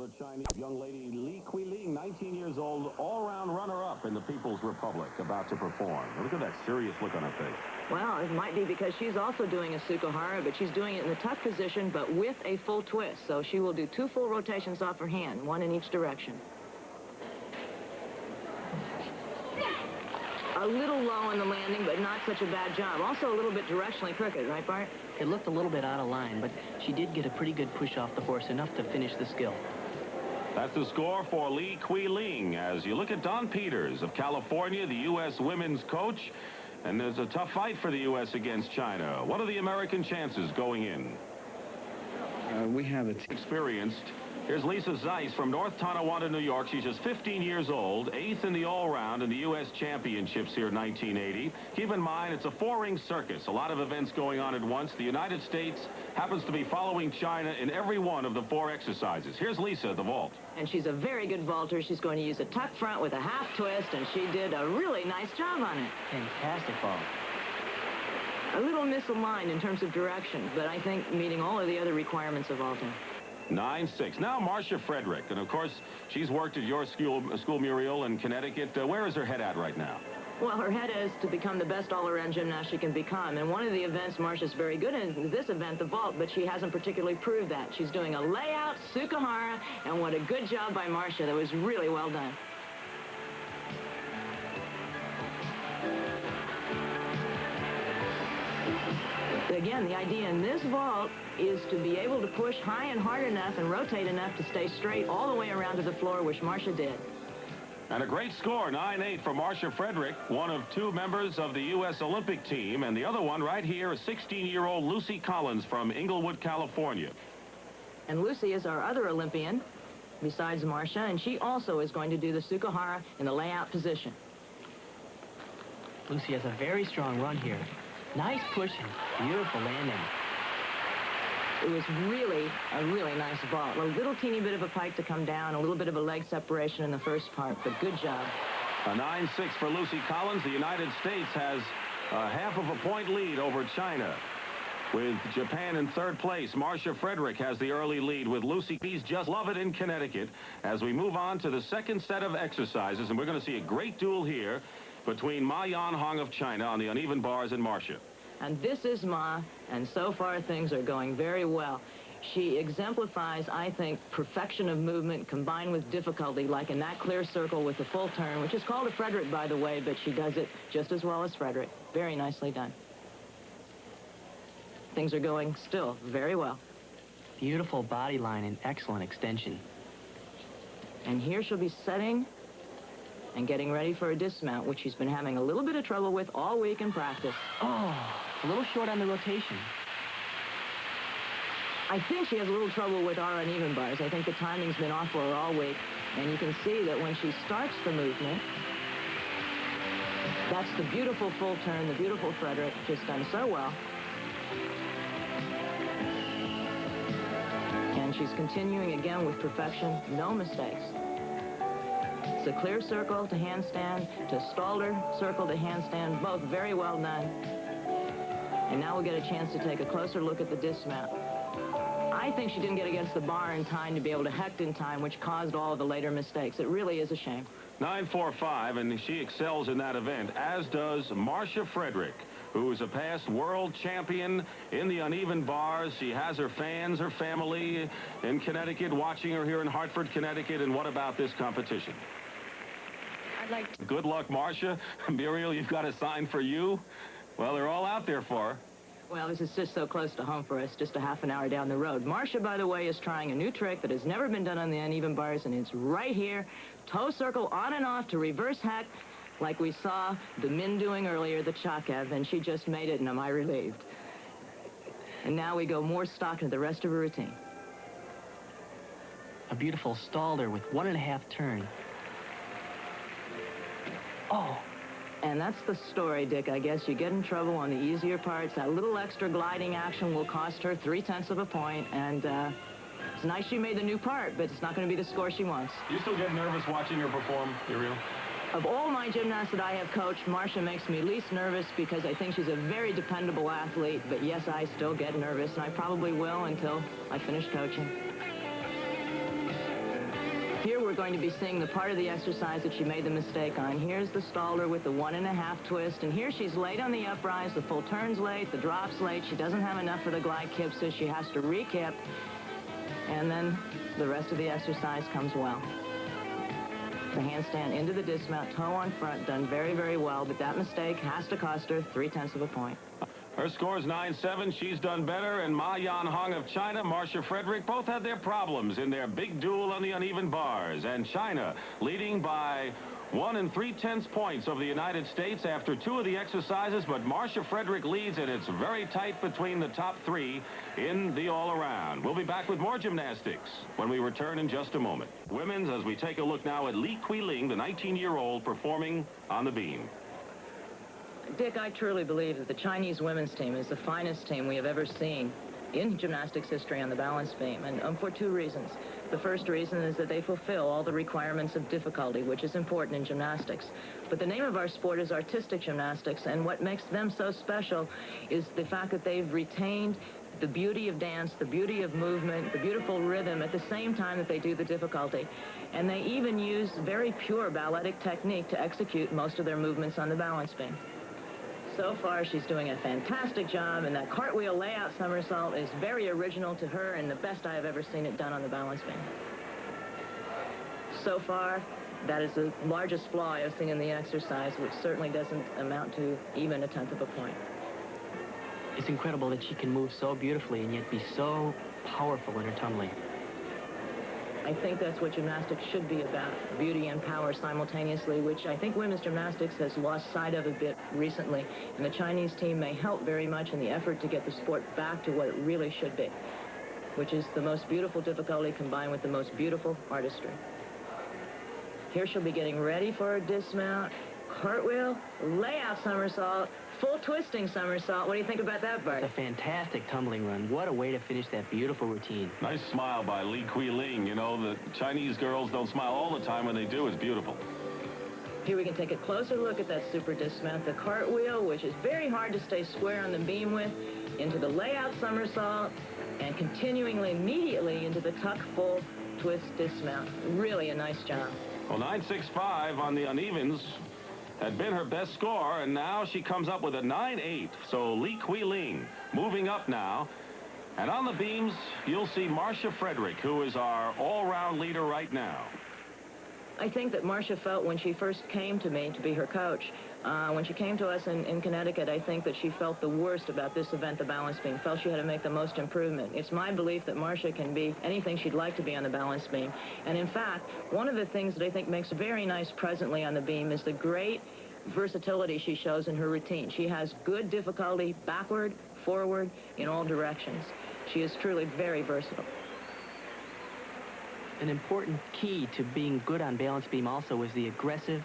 Another Chinese young lady, Li Qiling, 19 years old, all-around runner-up in the People's Republic, about to perform. Look at that serious look on her face. Well, it might be because she's also doing a Sukahara, but she's doing it in the tuck position, but with a full twist. So she will do 2 full rotations off her hand, 1 in each direction. A little low on the landing, but not such a bad job. Also a little bit directionally crooked, right, Bart? It looked a little bit out of line, but she did get a pretty good push off the horse, enough to finish the skill. That's the score for Li Qiling. As you look at Don Peters of California, the U.S. women's coach, and there's a tough fight for the U.S. against China. What are the American chances going in? We have it experienced. Here's Lisa Zeiss from North Tonawanda, New York. She's just 15 years old, 8th in the all-round in the U.S. Championships here in 1980. Keep in mind, it's a 4-ring circus. A lot of events going on at once. The United States happens to be following China in every one of the 4 exercises. Here's Lisa, the vault. And she's a very good vaulter. She's going to use a tuck front with a half twist, and she did a really nice job on it. Fantastic vault. A little misaligned in terms of direction, but I think meeting all of the other requirements of vaulting. 9-6. Now Marcia Frederick, and of course she's worked at your school Muriel in Connecticut. Where is her head at right now? Well, her head is to become the best all-around gymnast she can become. And one of the events Marcia's very good in is this event, the vault, but she hasn't particularly proved that. She's doing a layout, Sukahara, and what a good job by Marcia. That was really well done. Again, the idea in this vault is to be able to push high and hard enough and rotate enough to stay straight all the way around to the floor, which Marcia did. And a great score, 9-8 for Marcia Frederick, one of 2 members of the U.S. Olympic team, and the other one right here, a 16-year-old Lucy Collins from Inglewood, California. And Lucy is our other Olympian, besides Marcia, and she also is going to do the Sukahara in the layout position. Lucy has a very strong run here. Nice pushing, beautiful landing. It was really a really nice vault. A little teeny bit of a pike to come down, a little bit of a leg separation in the first part, but good job. A 9-6 for Lucy Collins. The United States has a half of a point lead over China. With Japan in 3rd place, Marcia Frederick has the early lead with Lucy. He's just love it in Connecticut. As we move on to the second set of exercises, and we're going to see a great duel here between Ma Yanhong of China on the uneven bars and Marcia. And this is Ma, and so far things are going very well. She exemplifies, I think, perfection of movement combined with difficulty, like in that clear circle with the full turn, which is called a Frederick, by the way, but she does it just as well as Frederick. Very nicely done. Things are going still very well. Beautiful body line and excellent extension. And here she'll be setting and getting ready for a dismount, which she's been having a little bit of trouble with all week in practice. Oh, a little short on the rotation. I think she has a little trouble with our uneven bars. I think the timing's been off for her all week. And you can see that when she starts the movement, that's the beautiful full turn, the beautiful Frederick, just done so well. And she's continuing again with perfection, no mistakes. It's a clear circle to handstand, to Stalder circle to handstand, both very well done. And now we'll get a chance to take a closer look at the dismount. I think she didn't get against the bar in time to be able to hecht in time, which caused all of the later mistakes. It really is a shame. 9-4-5, and she excels in that event, as does Marcia Frederick, who is a past world champion in the uneven bars. She has her fans, her family in Connecticut, watching her here in Hartford, Connecticut. And what about this competition? Good luck, Marcia. Muriel, you've got a sign for you. Well, they're all out there for her. Well, this is just so close to home for us, just a half an hour down the road. Marcia, by the way, is trying a new trick that has never been done on the uneven bars, and it's right here. Toe circle on and off to reverse hack, like we saw the Min doing earlier, the Chakev, and she just made it, and am I relieved. And now we go more stock into the rest of her routine. A beautiful Stalder with 1.5 turn. Oh. And that's the story, Dick. I guess you get in trouble on the easier parts. That little extra gliding action will cost her 0.3 of a point. And it's nice she made the new part, but it's not going to be the score she wants. You still get nervous watching her perform, Muriel? Of all my gymnasts that I have coached, Marcia makes me least nervous because I think she's a very dependable athlete. But yes, I still get nervous, and I probably will until I finish coaching. we're going to be seeing the part of the exercise that she made the mistake on. Here's the Stalder with the 1.5 twist, and here she's late on the uprise. The full turn's late, the drop's late. She doesn't have enough for the glide kip, so she has to re-kip, and then the rest of the exercise comes well. The handstand into the dismount, toe on front, done very, very well, but that mistake has to cost her 0.3 of a point. Her score's 9-7. She's done better. And Ma Yan-hong of China, Marcia Frederick, both had their problems in their big duel on the uneven bars. And China leading by 1 3/10 points over the United States after 2 of the exercises, but Marcia Frederick leads, and it's very tight between the top 3 in the all-around. We'll be back with more gymnastics when we return in just a moment. Women's, as we take a look now at Li Qiling, the 19-year-old, performing on the beam. Dick, I truly believe that the Chinese women's team is the finest team we have ever seen in gymnastics history on the balance beam, and for 2 reasons. The first reason is that they fulfill all the requirements of difficulty, which is important in gymnastics. But the name of our sport is artistic gymnastics, and what makes them so special is the fact that they've retained the beauty of dance, the beauty of movement, the beautiful rhythm at the same time that they do the difficulty. And they even use very pure balletic technique to execute most of their movements on the balance beam. So far, she's doing a fantastic job, and that cartwheel layout somersault is very original to her and the best I have ever seen it done on the balance beam. So far, that is the largest flaw I've seen in the exercise, which certainly doesn't amount to even 0.1 of a point. It's incredible that she can move so beautifully and yet be so powerful in her tumbling. I think that's what gymnastics should be about, beauty and power simultaneously, which I think women's gymnastics has lost sight of a bit recently, and the Chinese team may help very much in the effort to get the sport back to what it really should be, which is the most beautiful difficulty combined with the most beautiful artistry. Here she'll be getting ready for a dismount, cartwheel, layout somersault, full twisting somersault. What do you think about that, Bart? It's a fantastic tumbling run. What a way to finish that beautiful routine. Nice smile by Li Qiling. You know, the Chinese girls don't smile all the time. When they do, it's beautiful. Here we can take a closer look at that super dismount. The cartwheel, which is very hard to stay square on the beam with, into the layout somersault, and continuingly, immediately into the tuck full twist dismount. Really a nice job. Well, 9.65 on the unevens had been her best score, and now she comes up with a 9.8. So Li Qiling moving up now. And on the beams, you'll see Marcia Frederick, who is our all-round leader right now. I think that Marcia felt when she first came to me to be her coach, when she came to us in Connecticut, I think that she felt the worst about this event, the balance beam, felt she had to make the most improvement. It's my belief that Marcia can be anything she'd like to be on the balance beam. And in fact, one of the things that I think makes very nice presently on the beam is the great versatility she shows in her routine. She has good difficulty backward, forward, in all directions. She is truly very versatile. An important key to being good on balance beam also is the aggressive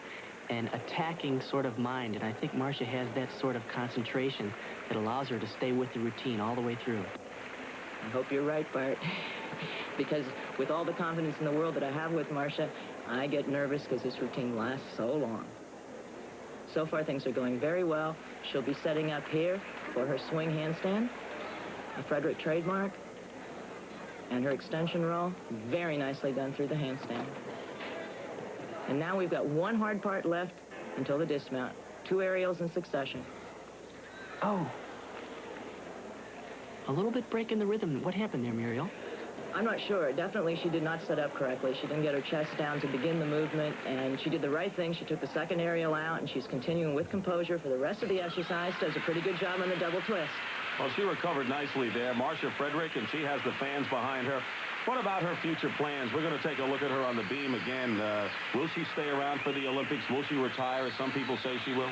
and attacking sort of mind, and I think Marcia has that sort of concentration that allows her to stay with the routine all the way through. I hope you're right, Bart, because with all the confidence in the world that I have with Marcia, I get nervous because this routine lasts so long. So far, things are going very well. She'll be setting up here for her swing handstand, a Frederick trademark, and her extension roll, very nicely done through the handstand. And now we've got one hard part left until the dismount. 2 aerials in succession. Oh. A little bit breaking the rhythm. What happened there, Muriel? I'm not sure. Definitely she did not set up correctly. She didn't get her chest down to begin the movement, and she did the right thing. She took the second aerial out, and she's continuing with composure for the rest of the exercise. Does a pretty good job on the double twist. Well, she recovered nicely there, Marcia Frederick, and she has the fans behind her. What about her future plans? We're going to take a look at her on the beam again. Will she stay around for the Olympics? Will she retire, as some people say she will?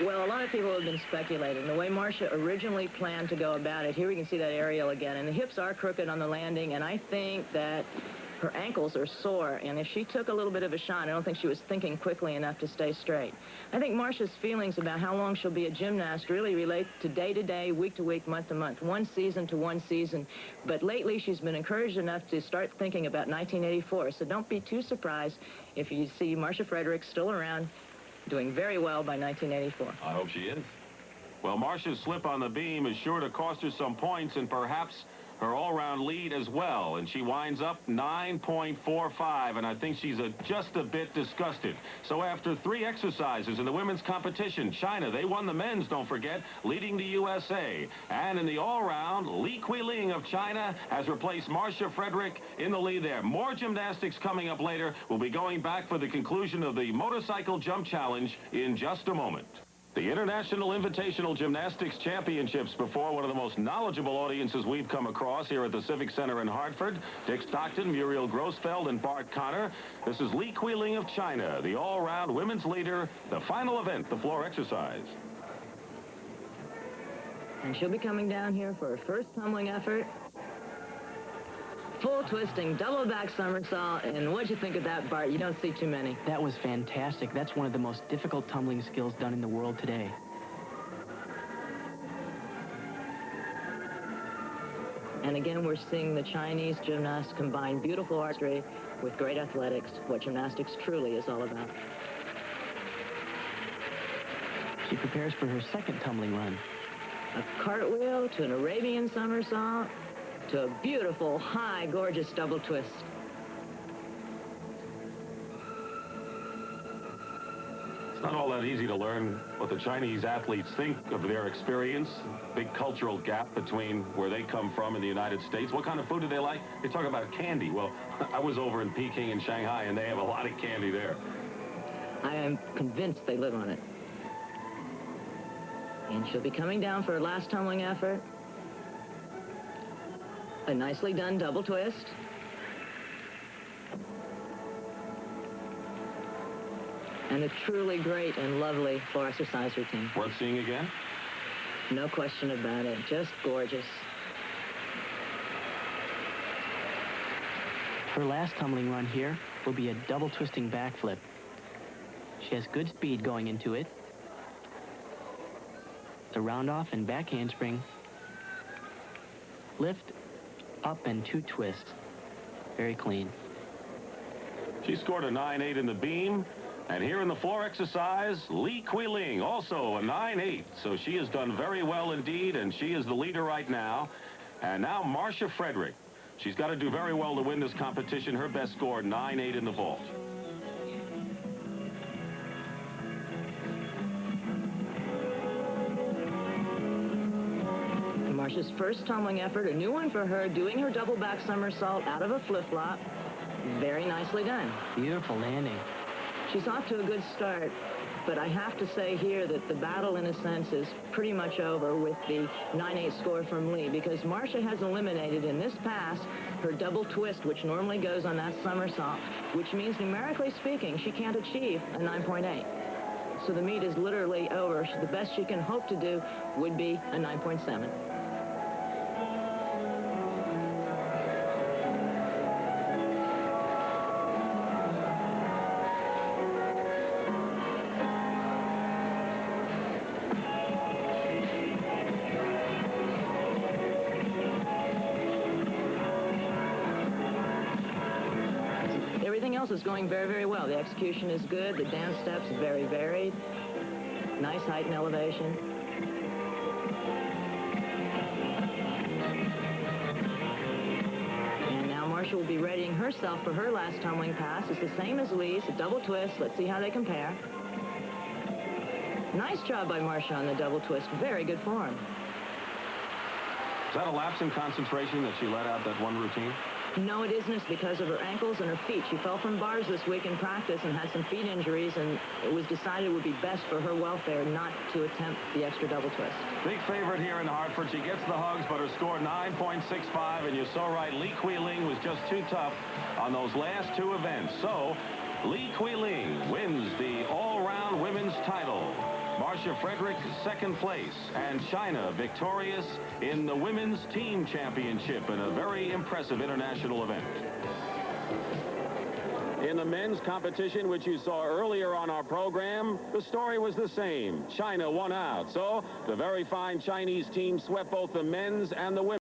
Well, a lot of people have been speculating. The way Marcia originally planned to go about it, here we can see that aerial again, and the hips are crooked on the landing, and I think that her ankles are sore, and if she took a little bit of a shot, I don't think she was thinking quickly enough to stay straight. I think Marcia's feelings about how long she'll be a gymnast really relate to day to day, week to week, month to month, one season to one season. But lately, she's been encouraged enough to start thinking about 1984, so don't be too surprised if you see Marcia Frederick still around, doing very well by 1984. I hope she is. Well, Marcia's slip on the beam is sure to cost her some points, and perhaps her all-round lead as well, and she winds up 9.45, and I think she's just a bit disgusted. So after 3 exercises in the women's competition, China, they won the men's, don't forget, leading the USA. And in the all-round, Li Quiling of China has replaced Marcia Frederick in the lead there. More gymnastics coming up later. We'll be going back for the conclusion of the motorcycle jump challenge in just a moment. The International Invitational Gymnastics Championships before one of the most knowledgeable audiences we've come across here at the Civic Center in Hartford. Dick Stockton, Muriel Grossfeld, and Bart Connor. This is Li Quiling of China, the all-round women's leader, the final event, the floor exercise. And she'll be coming down here for her first tumbling effort. Full twisting, double back somersault, and what'd you think of that, Bart? You don't see too many. That was fantastic. That's one of the most difficult tumbling skills done in the world today. And again, we're seeing the Chinese gymnasts combine beautiful artistry with great athletics, what gymnastics truly is all about. She prepares for her second tumbling run. A cartwheel to an Arabian somersault to a beautiful, high, gorgeous double twist. It's not all that easy to learn what the Chinese athletes think of their experience. Big cultural gap between where they come from in the United States. What kind of food do they like? They talk about candy. Well, I was over in Peking and Shanghai, and they have a lot of candy there. I am convinced they live on it. And she'll be coming down for her last tumbling effort. A nicely done double twist. And a truly great and lovely floor exercise routine. Worth seeing again? No question about it. Just gorgeous. Her last tumbling run here will be a double twisting backflip. She has good speed going into it. The round off and back handspring. Lift, up, and 2 twists. Very clean. She scored a 9.8 in the beam. And here in the floor exercise, Li Quiling, also a 9.8. So she has done very well indeed, and she is the leader right now. And now Marcia Frederick. She's got to do very well to win this competition. Her best score, 9.8 in the vault. Marcia's first tumbling effort, a new one for her, doing her double back somersault out of a flip-flop. Very nicely done. Beautiful landing. She's off to a good start, but I have to say here that the battle, in a sense, is pretty much over with the 9.8 score from Li, because Marcia has eliminated in this pass her double twist, which normally goes on that somersault, which means, numerically speaking, she can't achieve a 9.8. So the meet is literally over. The best she can hope to do would be a 9.7. Everything else is going very, very well. The execution is good. The dance steps very varied. Nice height and elevation. And now Marcia will be readying herself for her last tumbling pass. It's the same as Li's, a double twist. Let's see how they compare. Nice job by Marcia on the double twist. Very good form. Is that a lapse in concentration that she let out that one routine? No, it isn't. It's because of her ankles and her feet. She fell from bars this week in practice and had some feet injuries, and it was decided it would be best for her welfare not to attempt the extra double twist. Big favorite here in Hartford. She gets the hugs, but her score 9.65, and you're so right. Li Quiling was just too tough on those last 2 events. So Li Quiling wins the all-round women's title. Marcia Frederick, 2nd place, and China victorious in the women's team championship in a very impressive international event. In the men's competition, which you saw earlier on our program, the story was the same. China won out. So the very fine Chinese team swept both the men's and the women's.